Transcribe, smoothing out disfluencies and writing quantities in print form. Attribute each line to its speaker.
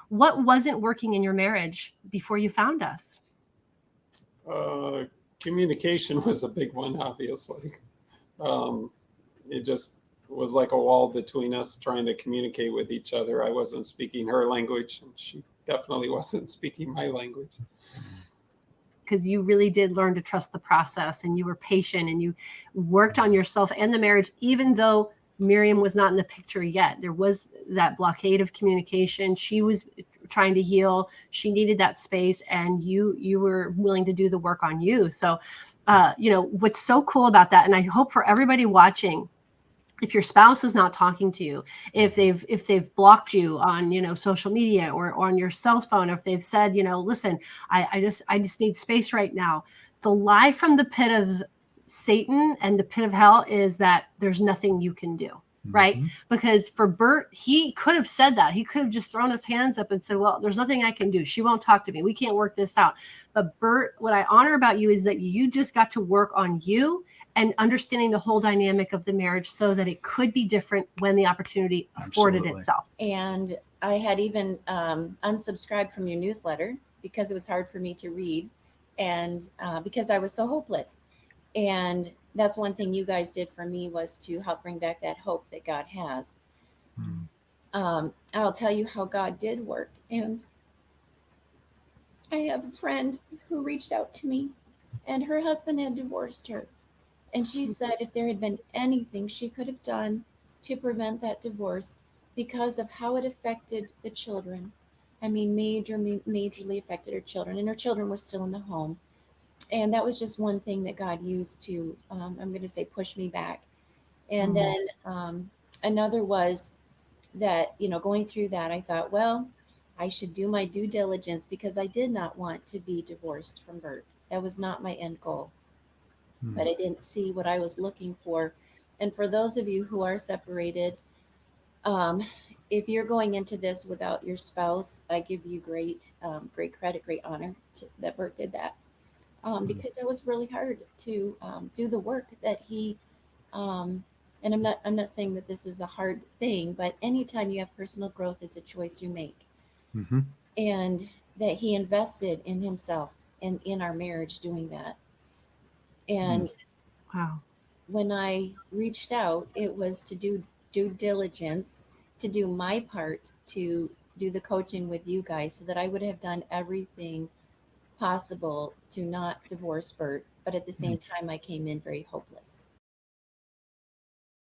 Speaker 1: What wasn't working in your marriage before you found us?
Speaker 2: Uh, Communication was a big one, obviously. Um, it just was like a wall between us trying to communicate with each other. I wasn't speaking her language, and she definitely wasn't speaking my language.
Speaker 1: Because you really did learn to trust the process, and you were patient, and you worked on yourself and the marriage, even though Miriam was not in the picture yet. There was that blockade of communication. She was trying to heal. She needed that space, and you were willing to do the work on you. So, what's so cool about that, and I hope for everybody watching, if your spouse is not talking to you, if they've blocked you on social media or on your cell phone, if they've said, listen, I just need space right now, the lie from the pit of Satan and the pit of hell is that there's nothing you can do. Right. Because for Bert, he could have said that. He could have just thrown his hands up and said, well, there's nothing I can do. She won't talk to me. We can't work this out. But Bert, what I honor about you is that you just got to work on you and understanding the whole dynamic of the marriage so that it could be different when the opportunity afforded itself.
Speaker 3: And I had even unsubscribed from your newsletter because it was hard for me to read, and because I was so hopeless. And that's one thing you guys did for me, was to help bring back that hope that God has. I'll tell you how God did work. And I have a friend who reached out to me, and her husband had divorced her. And she said if there had been anything she could have done to prevent that divorce, because of how it affected the children, I mean, majorly affected her children, and her children were still in the home. And that was just one thing that God used to, I'm going to say, push me back. And then another was that, going through that, I thought, well, I should do my due diligence, because I did not want to be divorced from Bert. That was not my end goal. But I didn't see what I was looking for. And for those of you who are separated, if you're going into this without your spouse, I give you great credit, great honor that Bert did that. Because it was really hard to do the work that he. And I'm not saying that this is a hard thing, but anytime you have personal growth, it's a choice you make. And that he invested in himself and in our marriage doing that. And
Speaker 1: wow,
Speaker 3: when I reached out, it was to do due diligence, to do my part, to do the coaching with you guys, so that I would have done everything possible to not divorce Bert. But at the same time, I came in very hopeless.